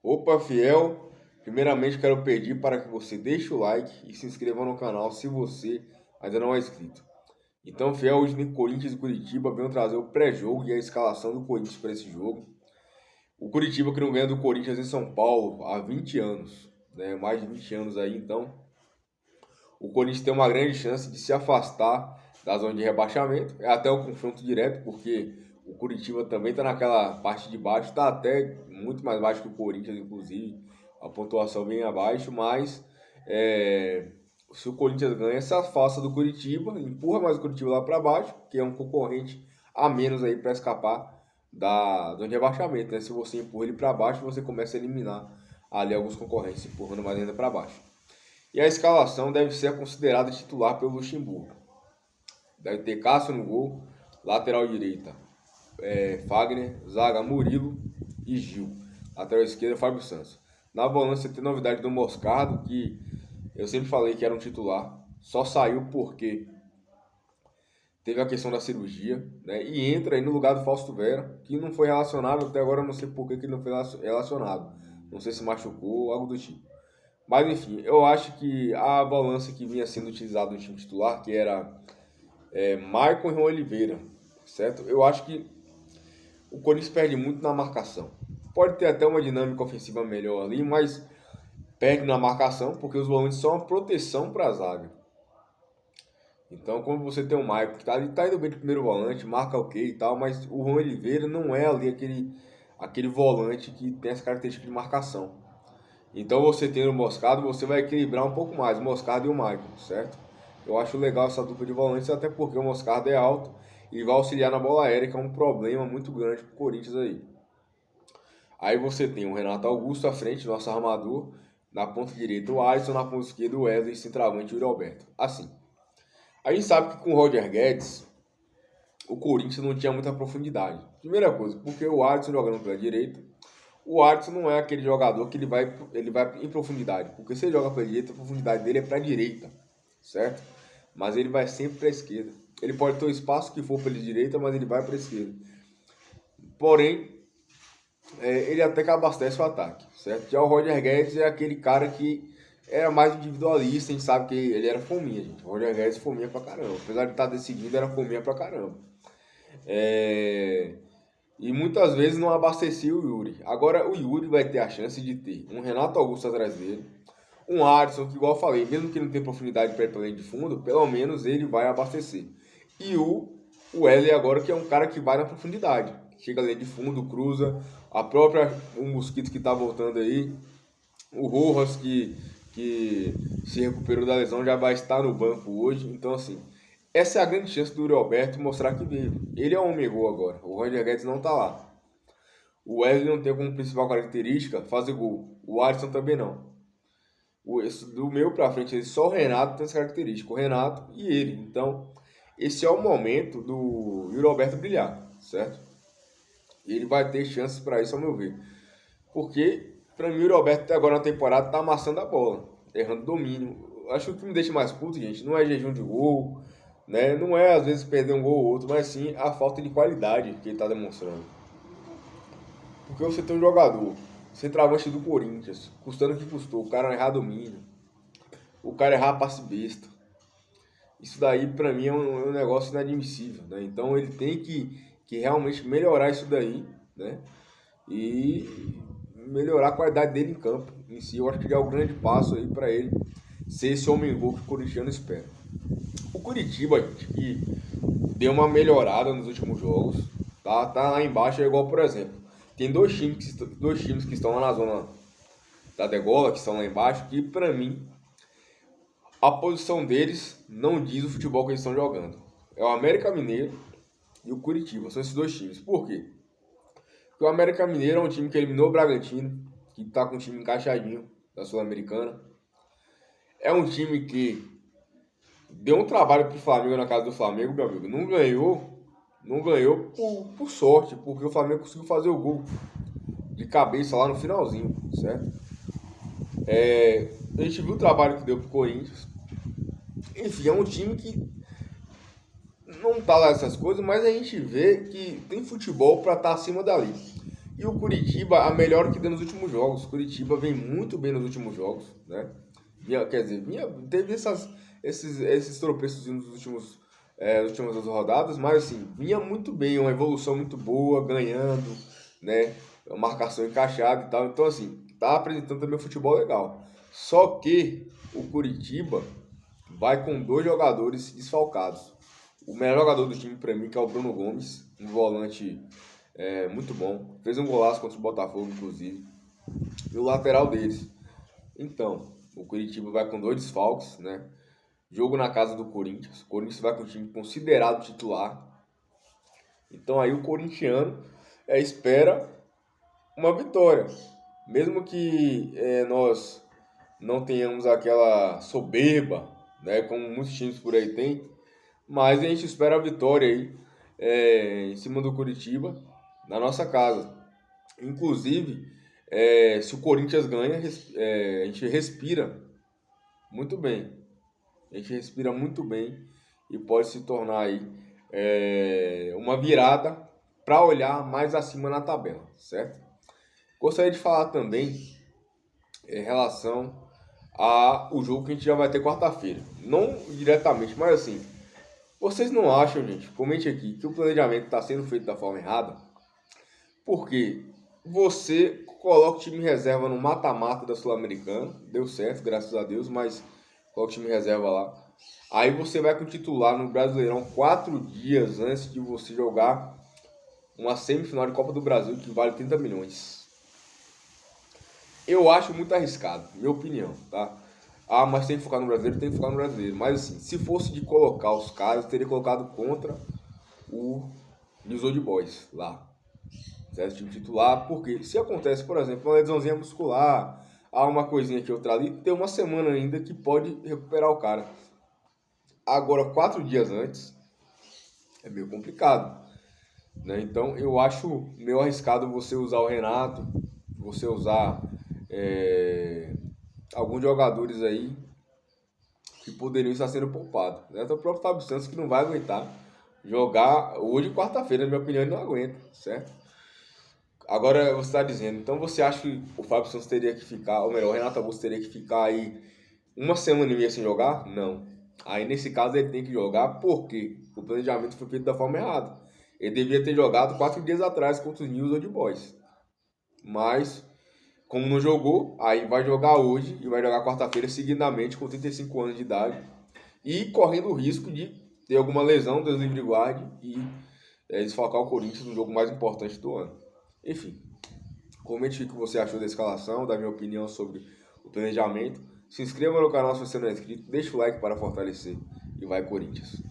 Opa, fiel! Primeiramente quero pedir para que você deixe o like e se inscreva no canal se você ainda não é inscrito. Então, fiel, hoje tem Corinthians e Curitiba, venho trazer o pré-jogo e a escalação do Corinthians para esse jogo. O Curitiba que não ganha do Corinthians em São Paulo há 20 anos, né? Mais de 20 anos aí, então o Corinthians tem uma grande chance de se afastar da zona de rebaixamento. É até o confronto direto, porque o Curitiba também está naquela parte de baixo, está até muito mais baixo que o Corinthians, inclusive. A pontuação bem abaixo, mas se o Corinthians ganha, se afasta do Curitiba, empurra mais o Curitiba lá para baixo, que é um concorrente a menos aí para escapar da zona de rebaixamento, né? Se você empurra ele para baixo, você começa a eliminar ali alguns concorrentes, empurrando mais ainda para baixo. E a escalação deve ser considerada titular pelo Luxemburgo. Deve ter Cássio no gol, lateral direita Fagner, zaga Murilo e Gil. Lateral esquerda Fábio Santos. Na volância tem novidade do Moscardo, que eu sempre falei que era um titular. Só saiu porque teve a questão da cirurgia, né? E entra aí no lugar do Fausto Vera, que não foi relacionado, até agora eu não sei por que ele não foi relacionado. Não sei se machucou ou algo do tipo. Mas enfim, eu acho que a volância que vinha sendo utilizada no time titular, que era Maicon e Juan Oliveira, certo? Eu acho que o Corinthians perde muito na marcação. Pode ter até uma dinâmica ofensiva melhor ali, mas perde na marcação, porque os volantes são uma proteção para a zaga. Então, quando você tem o Maicon, que tá indo bem de primeiro volante, marca ok e tal, mas o Juan Oliveira não é ali aquele volante que tem essa característica de marcação. Então, você tendo o Moscardo, você vai equilibrar um pouco mais o Moscardo e o Maicon, certo? Eu acho legal essa dupla de volantes, até porque o Moscardo é alto e vai auxiliar na bola aérea, que é um problema muito grande pro Corinthians aí. Aí você tem o Renato Augusto à frente, nosso armador, na ponta direita o Alisson, na ponta esquerda o Wesley, centroavante e o Yuri Alberto. Assim, a gente sabe que com o Roger Guedes, o Corinthians não tinha muita profundidade. Primeira coisa, porque o Alisson jogando pela direita, o Alisson não é aquele jogador que ele vai em profundidade. Porque se ele joga pela direita, a profundidade dele é para a direita, certo? Mas ele vai sempre para a esquerda. Ele pode ter o espaço que for pela direita, mas ele vai para a esquerda. Porém, ele até que abastece o ataque, certo? Já o Roger Guedes é aquele cara que era mais individualista, a gente sabe que ele era fominha, gente. O Roger Guedes fominha pra caramba. Apesar de estar decidido, era fominha pra caramba. E muitas vezes não abastecia o Yuri. Agora o Yuri vai ter a chance de ter um Renato Augusto atrás dele, um Alisson, que igual eu falei, mesmo que não tenha profundidade perto da linha de fundo, pelo menos ele vai abastecer. E o Wesley agora, que é um cara que vai na profundidade. Chega ali de fundo, cruza. O Mosquito que tá voltando aí. O Rojas que se recuperou da lesão já vai estar no banco hoje. Então assim, essa é a grande chance do Yuri Alberto mostrar que vive. Ele é um homem gol agora. O Roger Guedes não tá lá. O Wesley não tem como principal característica fazer gol. O Alisson também não. Do meio pra frente, só o Renato tem essa característica. O Renato e ele. Então, esse é o momento do Yuri Alberto brilhar, certo? E ele vai ter chances para isso, ao meu ver. Porque, para mim, o Yuri Alberto até agora na temporada tá amassando a bola, errando domínio. Acho que o que me deixa mais puto, gente, não é jejum de gol, né? Não é, às vezes, perder um gol ou outro, mas sim a falta de qualidade que ele tá demonstrando. Porque você tem um jogador, centroavante do Corinthians, custando o que custou, o cara errar domínio, o cara errar passe besta. Isso daí, pra mim, é um negócio inadmissível, né? Então, ele tem que realmente melhorar isso daí, né? E melhorar a qualidade dele em campo. Em si, eu acho que já é um grande passo aí para ele ser esse homem-gol que o corintiano espera. O Curitiba, gente, que deu uma melhorada nos últimos jogos, tá lá embaixo, é igual, por exemplo, tem dois times que estão lá na zona da degola, que estão lá embaixo, que pra mim a posição deles não diz o futebol que eles estão jogando. É o América Mineiro e o Curitiba, são esses dois times. Por quê? Porque o América Mineiro é um time que eliminou o Bragantino, que tá com o time encaixadinho da Sul-Americana. É um time que deu um trabalho pro Flamengo na casa do Flamengo, meu amigo. Não ganhou por sorte, porque o Flamengo conseguiu fazer o gol de cabeça lá no finalzinho, certo? A gente viu o trabalho que deu pro Corinthians. Enfim, é um time que não tá lá essas coisas, mas a gente vê que tem futebol para estar acima dali. E o Curitiba, a melhor que deu nos últimos jogos. O Curitiba vem muito bem nos últimos jogos, né? Teve esses tropeços nas últimas rodadas, mas assim, vinha muito bem, uma evolução muito boa, ganhando, né? Uma marcação encaixada e tal. Então, assim, tá apresentando também um futebol legal. Só que o Curitiba vai com 2 jogadores desfalcados. O melhor jogador do time para mim, que é o Bruno Gomes, um volante muito bom. Fez um golaço contra o Botafogo, inclusive. E o lateral deles. Então, o Curitiba vai com 2 desfalques, né? Jogo na casa do Corinthians. O Corinthians vai com o time considerado titular. Então aí o corintiano espera uma vitória. Mesmo que nós não tenhamos aquela soberba, né, como muitos times por aí têm, mas a gente espera a vitória aí em cima do Curitiba, na nossa casa. Inclusive, se o Corinthians ganha, a gente respira muito bem. A gente respira muito bem e pode se tornar aí uma virada para olhar mais acima na tabela, certo? Gostaria de falar também em relação ao jogo que a gente já vai ter quarta-feira. Não diretamente, mas assim, vocês não acham, gente, comente aqui, que o planejamento está sendo feito da forma errada? Porque você coloca o time reserva no mata-mata da Sul-Americana, deu certo, graças a Deus, mas coloca o time reserva lá. Aí você vai com o titular no Brasileirão 4 dias antes de você jogar uma semifinal de Copa do Brasil que vale 30 milhões. Eu acho muito arriscado, minha opinião, tá? Ah, mas tem que focar no brasileiro, tem que focar no brasileiro. Mas assim, se fosse de colocar os caras, eu teria colocado contra o News Old Boys lá. Certo? Time titular, porque se acontece, por exemplo, uma lesãozinha muscular, há uma coisinha aqui, outra ali, tem uma semana ainda que pode recuperar o cara. Agora, 4 dias antes, é meio complicado, né? Então, eu acho meio arriscado você usar o Renato, você usar alguns jogadores aí que poderiam estar sendo poupados, né? Até o próprio Fábio Santos, que não vai aguentar jogar hoje, quarta-feira, na minha opinião, ele não aguenta, certo? Agora você está dizendo, então você acha que o Fábio Santos teria que ficar, ou melhor, o Renato Augusto teria que ficar aí uma semana e meia sem jogar? Não. Aí nesse caso ele tem que jogar porque o planejamento foi feito da forma errada. Ele devia ter jogado 4 dias atrás contra os News Old Boys. Mas, como não jogou, aí vai jogar hoje e vai jogar quarta-feira seguidamente com 35 anos de idade. E correndo o risco de ter alguma lesão, Deus livre e guarde, e desfalcar o Corinthians no jogo mais importante do ano. Enfim, comente o que você achou da escalação, da minha opinião sobre o planejamento. Se inscreva no canal se você não é inscrito, deixa o like para fortalecer e vai Corinthians!